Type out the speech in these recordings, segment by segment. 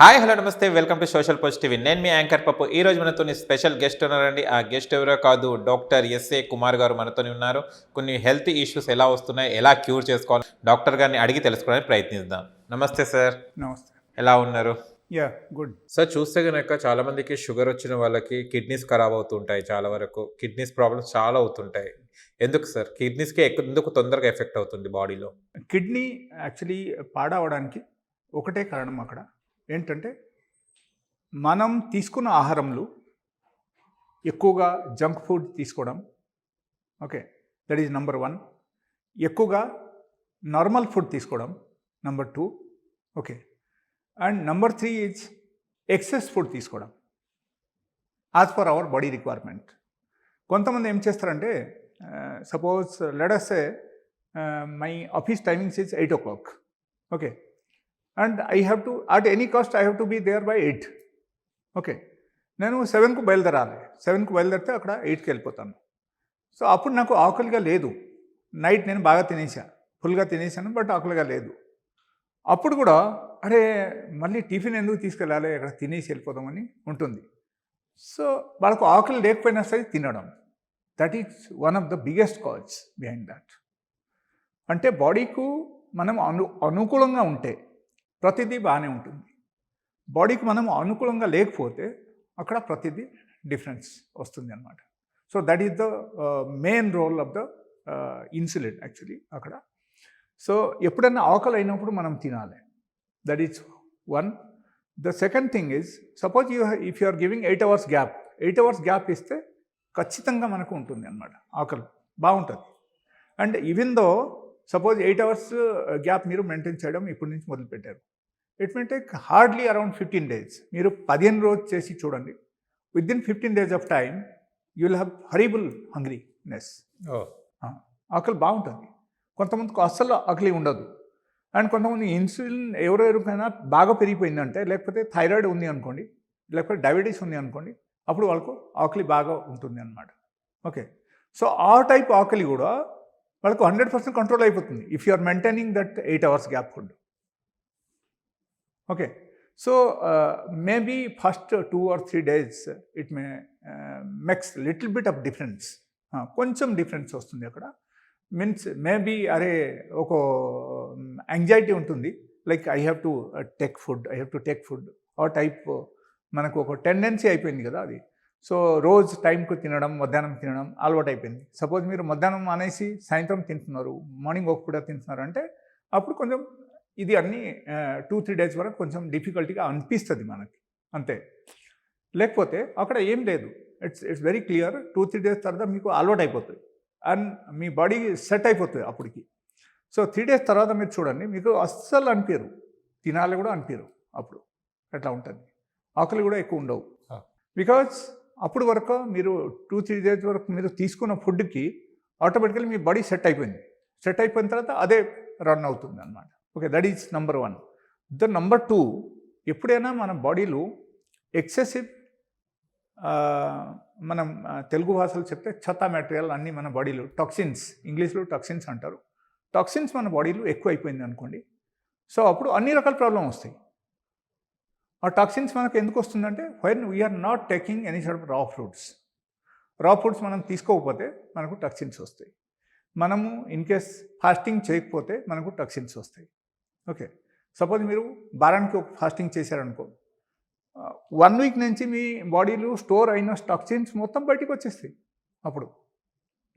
Hi hello నమస్తే welcome to social positive. నేను మీ యాంకర్ పప్పు. ఈ రోజు మనతో స్పెషల్ గెస్ట్ ఉన్నారండి. ఆ గెస్ట్ ఎవరో కాదు, డాక్టర్ ఎస్ఏ కుమార్ గారు మనతో ఉన్నారు. కొన్ని హెల్త్ ఇష్యూస్ ఎలా వస్తున్నాయి, ఎలా క్యూర్ చేసుకోవాలి, డాక్టర్ గారిని అడిగి తెలుసుకోవడానికి ప్రయత్నిద్దాం. నమస్తే సార్. నమస్తే. ఎలా ఉన్నారు? గుడ్ సార్, చూస్తే కనుక చాలా మందికి షుగర్ వచ్చిన వాళ్ళకి కిడ్నీస్ ఖరాబ్ అవుతుంటాయి. చాలా వరకు కిడ్నీస్ ప్రాబ్లమ్స్ చాలా అవుతుంటాయి. ఎందుకు సార్ కిడ్నీస్కి ఎందుకు తొందరగా ఎఫెక్ట్ అవుతుంది బాడీలో? కిడ్నీ యాక్చువల్లీ పాడవడానికి ఒకటే కారణం అక్కడ ఏంటంటే మనం తీసుకున్న ఆహారంలో ఎక్కువగా జంక్ ఫుడ్ తీసుకోవడం. Okay, that is number 1. ఎక్కువగా నార్మల్ ఫుడ్ తీసుకోవడం number 2. Okay, and number 3 is excess food తీసుకోవడం as per our body requirement. కొంతమంది ఏం చేస్తారంటే suppose let us say my office timings is 8 o'clock. Okay, and I have to at any cost I have to be there by 8. Okay, నేను 7కు బయలుదేరాలి. 7కు బయలుదేరితే అక్కడ 8కి వెళ్ళిపోతాను. సో అప్పుడు నాకు ఆకలిగా లేదు. నైట్ నేను బాగా ఫుల్గా తినేసాను, బట్ ఆకలిగా లేదు. అప్పుడు కూడా అరే మళ్ళీ టిఫిన్ ఎందుకు తీసుకెళ్ళాలి, అక్కడ తినేసి వెళ్ళిపోదామని ఉంటుంది. సో వాళ్ళకు ఆకలి లేకపోయినా సరే తినడం, that is one of the biggest cause behind that. అంటే బాడీకు మనం అనుకూలంగా ఉంటే ప్రతిదీ బాగానే ఉంటుంది. బాడీకి మనం అనుకూలంగా లేకపోతే అక్కడ ప్రతిదీ డిఫరెన్స్ వస్తుంది అన్నమాట. So that is the main role of the insulin actually అక్కడ. సో ఎప్పుడైనా ఆకలి అయినప్పుడు మనం తినాలి. That is 1. The second thing is suppose if you are giving 8 hours gap, 8 hours gap ఇస్తే ఖచ్చితంగా మనకు ఉంటుంది అన్నమాట, ఆకలి బాగుంటుంది. And even though suppose 8 hours gap మీరు మెయింటైన్ చేయడం ఇప్పటి నుంచి మొదలుపెట్టారు, it may take hardly around 15 days. మీరు 15 రోజు చేసి చూడండి. Within 15 days of time you will have horrible hungriness. ఆకలి బాగుంటుంది. కొంతమందికి అస్సలు ఆకలి ఉండదు. అండ్ కొంతమంది ఇన్సులిన్ ఎవరెవరికైనా బాగా పెరిగిపోయిందంటే, లేకపోతే థైరాయిడ్ ఉంది అనుకోండి, లేకపోతే డయాబెటీస్ ఉంది అనుకోండి, అప్పుడు వాళ్ళకు ఆకలి బాగా ఉంటుంది అన్నమాట. ఓకే, సో ఆ టైప్ ఆకలి కూడా వాళ్ళకు 100% కంట్రోల్ అయిపోతుంది if you are maintaining that 8 hours gap food. Okay, so maybe first 2 or 3 days it may makes little bit of difference. కొంచెం డిఫరెన్స్ వస్తుంది అక్కడ. మీన్స్ మేబీ అరే ఒక యాంగ్జైటీ ఉంటుంది, like I have to take food ఆ type మనకు ఒక tendency అయిపోయింది కదా అది. సో రోజు టైంకు తినడం, మధ్యాహ్నం తినడం అలవాటు అయిపోయింది. సపోజ్ మీరు మధ్యాహ్నం అనేసి సాయంత్రం తింటున్నారు, మార్నింగ్ ఒక పూట తింటున్నారు అంటే అప్పుడు కొంచెం ఇది అన్నీ 2-3 days వరకు కొంచెం డిఫికల్టీగా అనిపిస్తుంది మనకి, అంతే. లేకపోతే అక్కడ ఏం లేదు, ఇట్స్ వెరీ క్లియర్. 2-3 days తర్వాత మీకు అలవాటు అయిపోతుంది అండ్ మీ బాడీ సెట్ అయిపోతుంది అప్పటికి. సో 3 days తర్వాత మీరు చూడండి, మీకు అస్సలు అనిపించరు, తినాలి కూడా అనిపించరు. అప్పుడు ఎట్లా ఉంటుంది, ఆకలి కూడా ఎక్కువ ఉండవు. బికాజ్ అప్పుడు వరకు మీరు 2-3 days వరకు మీరు తీసుకున్న ఫుడ్కి ఆటోమేటికల్లీ మీ బాడీ సెట్ అయిపోయింది. సెట్ అయిపోయిన తర్వాత అదే రన్ అవుతుంది అన్నమాట. Okay, that is number 1. The number 2, ఎప్పుడైనా మన బాడీలో ఎక్సెసివ్, మనం తెలుగు భాషలో చెప్తే చెత్త మెటీరియల్ అన్నీ మన బాడీలో, టాక్సిన్స్, ఇంగ్లీష్లో టాక్సిన్స్ అంటారు, టాక్సిన్స్ మన బాడీలో ఎక్కువ అయిపోయింది అనుకోండి. సో అప్పుడు అన్ని రకాల ప్రాబ్లం వస్తాయి. ఆ టాక్సిన్స్ మనకు ఎందుకు వస్తుందంటే when we are not taking any sort of raw foods మనం తీసుకోకపోతే మనకు టాక్సిన్స్ వస్తాయి. మనము ఇన్ కేస్ ఫాస్టింగ్ చేయకపోతే మనకు టాక్సిన్స్ వస్తాయి. ఓకే, సపోజ్ మీరు వారానికి ఒక ఫాస్టింగ్ చేశారనుకో, 1 week నుంచి మీ బాడీలో స్టోర్ అయిన టాక్సిన్స్ మొత్తం బయటికి వచ్చేస్తాయి. అప్పుడు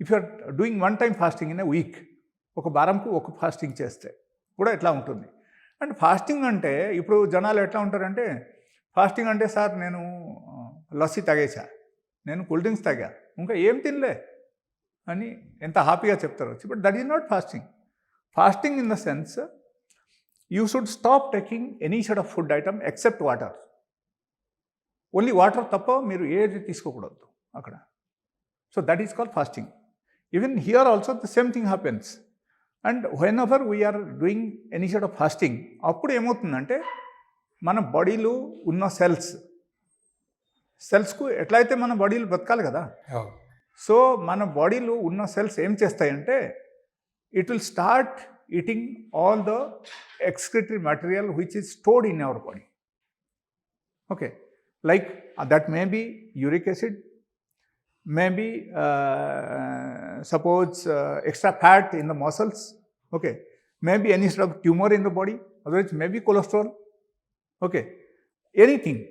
if you are doing 1 time fasting in a week, ఒక వారంకు ఒక ఫాస్టింగ్ చేస్తే కూడా ఎట్లా ఉంటుంది. అండ్ ఫాస్టింగ్ అంటే ఇప్పుడు జనాలు ఎట్లా ఉంటారంటే, ఫాస్టింగ్ అంటే సార్ నేను లస్సీ తాగేసా, నేను కూల్ డ్రింక్స్ తాగా, ఇంకా ఏం తినలే అని ఎంత హ్యాపీగా చెప్తారు వచ్చి. But that is not fasting. Fasting in the sense you should stop taking any sort of food item except water. Only water తప్ప మీరు ఏది తీసుకోకూడదు అక్కడ. So that is called fasting. Even here also the same thing happens. And whenever we are doing any sort of fasting, అప్పుడు ఏమవుతుందంటే మన బాడీలో ఉన్న సెల్స్కు ఎట్లయితే మన బాడీలో బతకాలి కదా. సో మన బాడీలో ఉన్న సెల్స్ ఏం చేస్తాయంటే, it will start eating all the excretory material which is stored in our body. Okay, like that may be uric acid, maybe suppose extra fat in the muscles, okay, maybe any sort of tumor in the body, otherwise maybe cholesterol, okay, anything.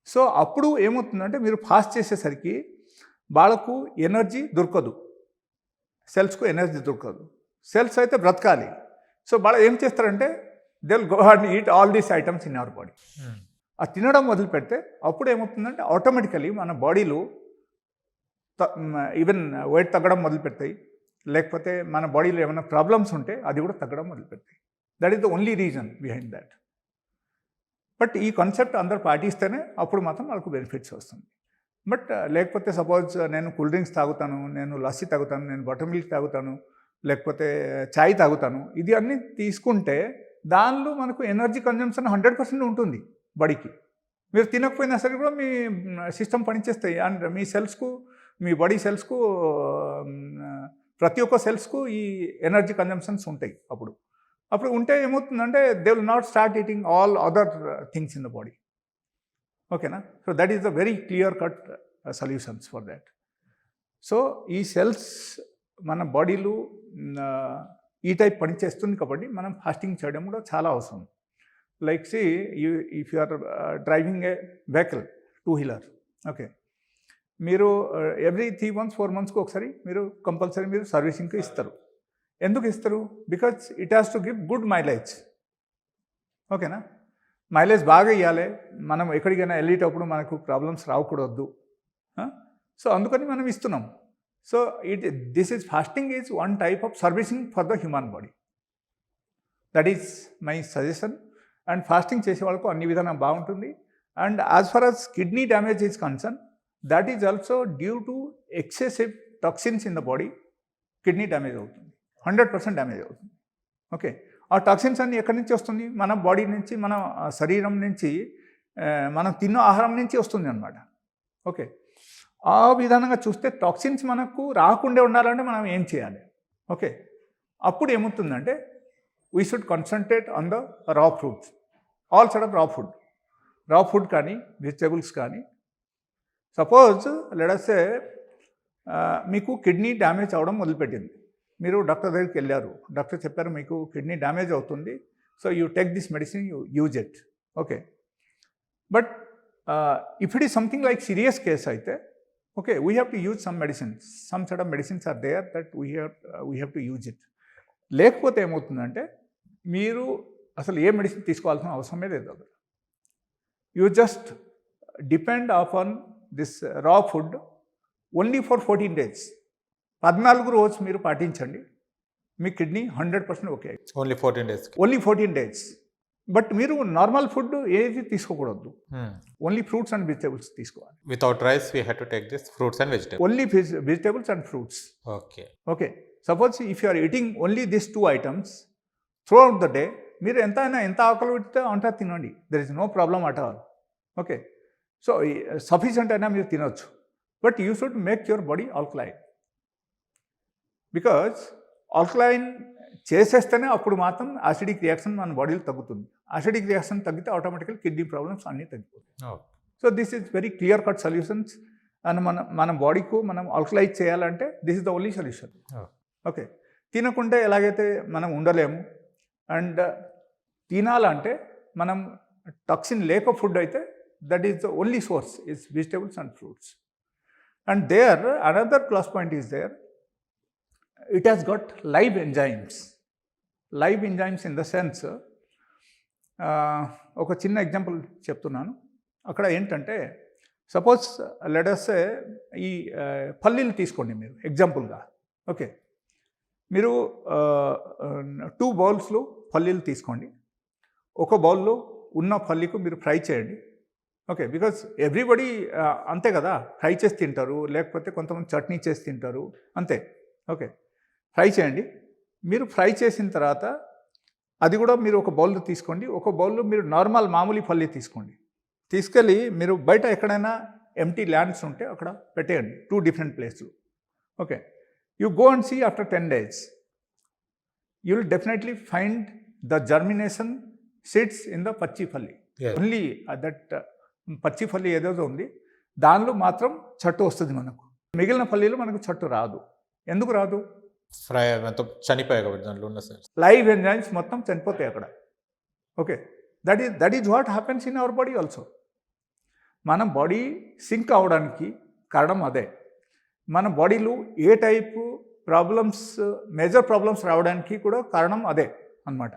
So అప్పుడు ఏమవుతుందంటే మీరు fast చేసేసరికి వాళ్ళకు energy దొరకదు, సెల్స్కు energy దొరకదు. Cells అయితే బ్రతకాలి. So వాళ్ళు ఏం చేస్తారంటే they will go and eat all these items in our body. ఆ తినడం మొదలు పెడితే అప్పుడు ఏమవుతుందంటే ఆటోమేటికలీ మన బాడీలో ఈవెన్ వెయిట్ తగ్గడం మొదలు పెడతాయి, లేకపోతే మన బాడీలో ఏమైనా ప్రాబ్లమ్స్ ఉంటే అది కూడా తగ్గడం మొదలు పెడతాయి. That is the only reason behind that. But ఈ కాన్సెప్ట్ అందరు పాటిస్తేనే అప్పుడు మాత్రం వాళ్ళకు బెనిఫిట్స్ వస్తుంది. బట్ లేకపోతే సపోజ్ నేను కూల్ డ్రింక్స్ తాగుతాను, నేను లస్సీ తాగుతాను, నేను బటర్ మిల్క్ తాగుతాను, లేకపోతే ఛాయ్ తాగుతాను, ఇది అన్నీ తీసుకుంటే దానిలో మనకు ఎనర్జీ కన్జంప్షన్ 100% ఉంటుంది బాడీకి. మీరు తినకపోయినా సరే కూడా మీ సిస్టమ్ పనిచేస్తాయి. అండ్ మీ సెల్స్కు, మీ బాడీ సెల్స్కు, ప్రతి ఒక్క సెల్స్కు ఈ ఎనర్జీ కన్జంప్షన్స్ ఉంటాయి. అప్పుడు ఉంటే ఏమవుతుందంటే they will not start eating all other things in the body. ఓకేనా? So that is the very clear cut solutions for that. సో ఈ సెల్స్ మన బాడీలో ఈ టైప్ పని చేస్తుంది కాబట్టి మనం ఫాస్టింగ్ చేయడం కూడా చాలా అవసరం. Like see if you are driving a vehicle, 2-wheeler, okay, మీరు ఎవ్రీ 3 months 4 monthsకి ఒకసారి మీరు కంపల్సరీ మీరు సర్వీసింగ్కి ఇస్తారు. ఎందుకు ఇస్తారు? Because it has to give good mileage. ఓకేనా? మైలేజ్ బాగా ఇవ్వాలి, మనం ఎక్కడికైనా వెళ్ళేటప్పుడు మనకు ప్రాబ్లమ్స్ రాకూడదు. సో అందుకని మనం ఇస్తున్నాం. So this is fasting is one type of servicing for the human body. That is my suggestion. And fasting చేసే వాళ్ళకు అన్ని విధానం బాగుంటుంది. And as far as kidney damage is concern, that is also due to excessive toxins in the body. Kidney damage అవుతుంది, 100% damage అవుతుంది. Okay, ఆ toxins అన్నీ ఎక్కడి నుంచి వస్తుంది? మన బాడీ నుంచి, మన శరీరం నుంచి, మనం తిన్న ఆహారం నుంచి వస్తుంది అన్నమాట. ఓకే, ఆ విధానంగా చూస్తే టాక్సిన్స్ మనకు రాకుండా ఉండాలంటే మనం ఏం చేయాలి? ఓకే, అప్పుడు ఏమవుతుందంటే we should concentrate on the raw fruits, all sort of రా ఫుడ్ కానీ వెజిటేబుల్స్ కానీ. సపోజ్ లెట్ అస్ సే మీకు కిడ్నీ డ్యామేజ్ అవ్వడం మొదలుపెట్టింది, మీరు డాక్టర్ దగ్గరికి వెళ్ళారు, డాక్టర్ చెప్పారు మీకు కిడ్నీ డ్యామేజ్ అవుతుంది, so you take this medicine, you use it. Okay, but if it is something like serious case అయితే okay, we have to use some medicines, some set of medicines are there that we have to use it. లేకపోతే ఏమవుతుందంటే మీరు అసలు ఏ medicine తీసుకోవాల్సిన అవసరమే లేదు. అక్కడ you just depend on this raw food only for 14 days. 14 రోజు మీరు పాటించండి, మీ kidney 100% okay. Only 14 days. Only 14 days. But మీరు నార్మల్ ఫుడ్ ఏది తీసుకోకూడదు, ఓన్లీ ఫ్రూట్స్ అండ్ వెజిటేబుల్స్ తీసుకోవాలి. Without rice we have to take this fruits and vegetables. Only vegetables and fruits. Okay, okay, suppose if you are eating only this 2 items throughout the day, మీరు ఎంత ఆకలి పెడితే అంతా తినండి, there is no problem at all. Okay, so sufficient అయినా మీరు తినొచ్చు, but you should make your body alkaline. Because alkaline చేసేస్తేనే అప్పుడు మాత్రం యాసిడిక్ రియాక్షన్ మన బాడీలో తగ్గుతుంది. యాసిడిక్ రియాక్షన్ తగ్గితే ఆటోమేటికల్ కిడ్నీ ప్రాబ్లమ్స్ అన్నీ తగ్గిపోతాయి. So this is very clear cut solutions. And మన బాడీకు మనం ఆల్కలైజ్ చేయాలంటే this is the only solution. Okay, తినకుంటే ఎలాగైతే మనం ఉండలేము, అండ్ తినాలంటే మనం టాక్సిన్ లేక ఫుడ్ అయితే that is the only source is vegetables and fruits. And there another plus point is there, it has got live enzymes in the sense, ఒక చిన్న ఎగ్జాంపుల్ చెప్తున్నాను. అక్కడ ఏంటంటే సపోజ్ లెట్ అస్ సే ఈ పల్లీలు తీసుకోండి మీరు ఎగ్జాంపుల్గా. ఓకే, మీరు 2 bowlsలో పల్లీలు తీసుకోండి, ఒక బౌల్లో ఉన్న పల్లీకు మీరు ఫ్రై చేయండి. ఓకే, బికాజ్ ఎవ్రీబడి అంతే కదా, ఫ్రై చేసి తింటారు, లేకపోతే కొంతమంది చట్నీ చేసి తింటారు, అంతే. ఓకే, ఫ్రై చేయండి. మీరు ఫ్రై చేసిన తర్వాత అది కూడా మీరు ఒక బౌల్లో తీసుకోండి, ఒక బౌల్లో మీరు నార్మల్ మామూలు పల్లి తీసుకోండి, తీసుకెళ్ళి మీరు బయట ఎక్కడైనా ఎంటీ ల్యాండ్స్ ఉంటే అక్కడ పెట్టేయండి, 2 different places. Okay, you go and see after 10 days you will definitely find the germination seeds in the పచ్చి పల్లి. ఓన్లీ దట్ పచ్చి పల్లి ఏదేదో ఉంది దానిలో మాత్రం చట్టు వస్తుంది మనకు. మిగిలిన పల్లీలు మనకు చట్టు రాదు. ఎందుకు రాదు? ఫ్రై మొత్తం చనిపోయాయి కాబట్టి దాంట్లో ఉన్న సార్. లైవ్ ఎంజైమ్స్ మొత్తం చనిపోతాయి అక్కడ. Okay, that is what happens in our body also. మన బాడీ సింక్ అవడానికి కారణం అదే. మన బాడీలో ఏ టైపు ప్రాబ్లమ్స్, మేజర్ ప్రాబ్లమ్స్ రావడానికి కూడా కారణం అదే అన్నమాట.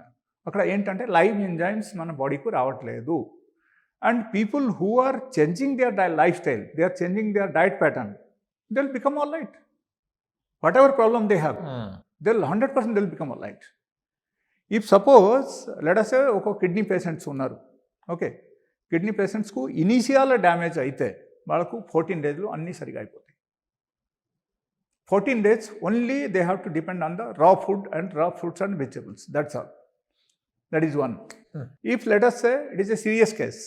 అక్కడ ఏంటంటే లైవ్ ఎంజైమ్స్ మన బాడీకు రావట్లేదు. And people who are changing their lifestyle, they are changing their diet pattern, they will become all right. Whatever problem they have, they will 100% they will become all right. If suppose let us say ఒక kidney patients ఉన్నారు. Okay, kidney పేషెంట్స్కు initial damage అయితే వాళ్ళకు 14 డేస్లో అన్నీ సరిగా అయిపోతాయి. 14 days only they have to depend on the raw food and raw fruits and vegetables. That's all. That is one. If let us say it is a serious case,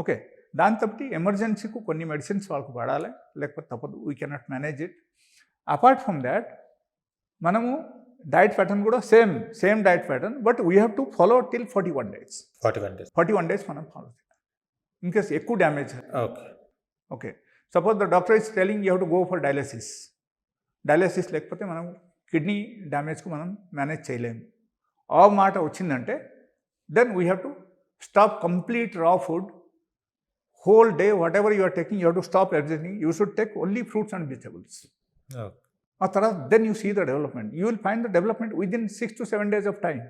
okay, దాని తప్పటి ఎమర్జెన్సీకు కొన్ని medicines వాళ్ళకు వాడాలి, లేకపోతే తప్పదు, we cannot manage it. Apart from that మనము diet pattern కూడా same diet pattern, but we have to follow till 41 days. 41 days మనం follow చేయాలి. ఇన్ కేస్ ఎక్కువ damage. Okay, suppose the doctor is telling you have to go for dialysis లేకపోతే మనం kidney డ్యామేజ్కు మనం manage చేయలేము. ఆ మాట వచ్చిందంటే then we have to stop complete raw food whole day. Whatever you are taking, you have to stop everything. You should take only fruits and vegetables. ఆ తర్వాత then you see the development. You will find the development within 6 to 7 days of time.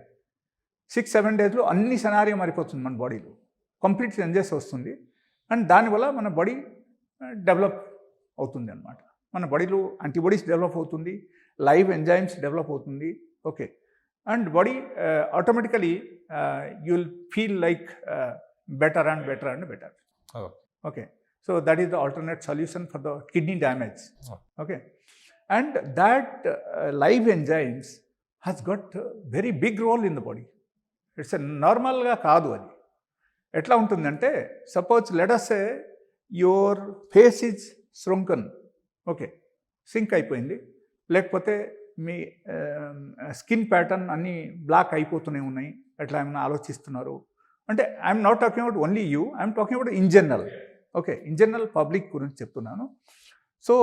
6-7 daysలో అన్ని scenario మారిపోతుంది మన బాడీలో, complete changes వస్తుంది. And దానివల్ల మన బాడీ డెవలప్ అవుతుంది అన్నమాట. మన బాడీలో యాంటీబాడీస్ డెవలప్ అవుతుంది, లైవ్ ఎంజైమ్స్ డెవలప్ అవుతుంది. Okay, and body automatically you will feel like better and better and better. Okay, so that is the alternate solution for the kidney damage. Okay, and that live enzymes has got very big role in the body. It's నార్మల్గా కాదు అది. ఎట్లా ఉంటుందంటే suppose let us say your face is shrunken. Okay, sink అయిపోయింది, లేకపోతే మీ skin pattern అన్నీ black అయిపోతూనే ఉన్నాయి, ఎట్లా ఏమైనా ఆలోచిస్తున్నారు అంటే I'm not talking about only you, I'm talking about in general. Okay, in general public గురించి చెప్తున్నాను. సో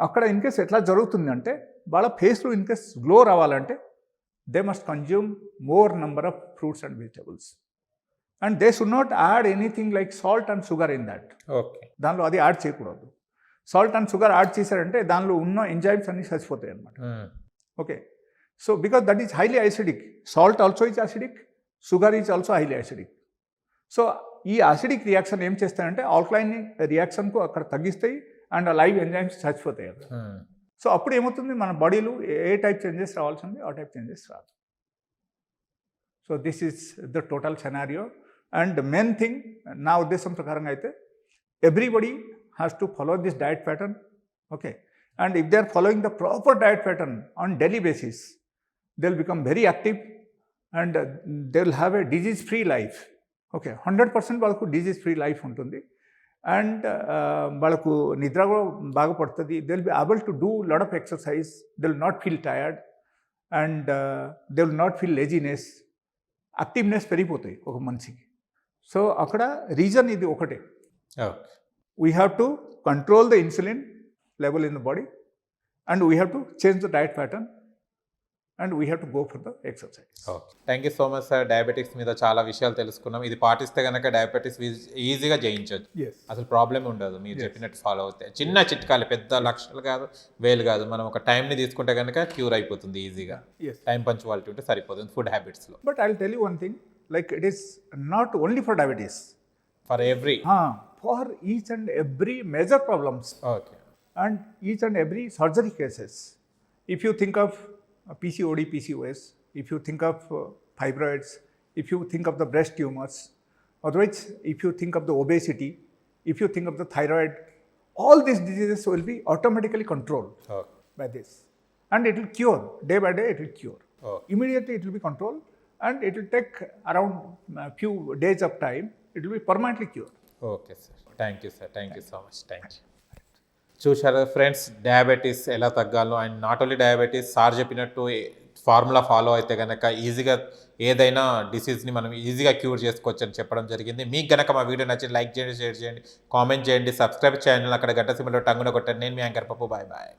అక్కడ ఇన్కేస్ ఎట్లా జరుగుతుంది అంటే వాళ్ళ ఫేస్లో ఇన్కేస్ గ్లో రావాలంటే they must consume more number of fruits and vegetables. And they should not add anything like salt and sugar in that. Okay, దానిలో అది యాడ్ చేయకూడదు. సాల్ట్ అండ్ షుగర్ యాడ్ చేశారంటే దానిలో ఉన్న ఎంజైమ్స్ అన్నీ చచ్చిపోతాయి అన్నమాట. Okay, so because that is highly acidic. Salt also is acidic, sugar is also highly acidic. So ఈ యాసిడిక్ రియాక్షన్ ఏం చేస్తాయంటే ఆల్కలైన్ రియాక్షన్కు అక్కడ తగ్గిస్తాయి అండ్ లైవ్ ఎంజైమ్స్ చచ్చిపోతాయి అక్కడ. సో అప్పుడు ఏమవుతుంది, మన బాడీలో ఏ టైప్ చేంజెస్ రావాల్సింది ఆ టైప్ చేంజెస్ రాదు. So this is the total scenario. And main thing నా ఉద్దేశం ప్రకారంగా అయితే everybody has to follow this diet pattern. Okay, and if they are following the proper diet pattern on daily basis, they will become very active and they will have a disease free life. Okay, 100% వాళ్ళకు disease free life ఉంటుంది. And వాళ్ళకు నిద్ర కూడా బాగా పడుతుంది. They will be able to do lot of exercise. They will not feel tired and they will not feel laziness. Activeness పెరిగిపోతాయి ఒక మనిషికి. సో అక్కడ రీజన్ ఇది ఒకటే. We have to control the insulin level in the body and we have to change the diet pattern and we have to go for the exercise. Thank you so much sir. Diabetics మీద చాలా విషయాలు తెలుసుకున్నాం. ఇది పాటిస్తే కనుక diabetics ఈజీగా జయించవచ్చు. అసలు ప్రాబ్లం ఉండదు మీరు చెప్పినట్టు ఫాలో అవుతాయి. చిన్న చిట్కాలు, పెద్ద లక్షలు కాదు, వేలు కాదు. మనం ఒక టైంని తీసుకుంటే కనుక క్యూర్ అయిపోతుంది ఈజీగా. టైం పంచువాలిటీ ఉంటే సరిపోతుంది ఫుడ్ హ్యాబిట్స్లో. But I will tell you one thing, like it is not only for diabetes, for every for each and every major problems. Okay. And each and every surgery cases. If you think of PCOD, PCOS, if you think of fibroids, if you think of the breast tumors, otherwise if you think of the obesity, if you think of the thyroid, all these diseases will be automatically controlled by this. And it will cure, day by day it will cure. Immediately it will be controlled and it will take around a few days of time. It will be permanently cured. Okay sir, thank you sir, thank you so much, thank you. చూశారు friends, diabetes ఎలా తగ్గాలో. అండ్ నాట్ ఓన్లీ diabetes, sir చెప్పినట్టు formula follow అయితే కనుక ఈజీగా ఏదైనా డిసీజ్ని మనం ఈజీగా క్యూర్ చేసుకోవచ్చు అని చెప్పడం జరిగింది. మీకు కనుక మా వీడియో నచ్చి లైక్ చేయండి, షేర్ చేయండి, కామెంట్ చేయండి, సబ్స్క్రైబ్ చేయండి, అక్కడ గంట సింబల్ టంగున కొట్టండి. నేను మీ యాంకర్ పప్పు. Bye bye.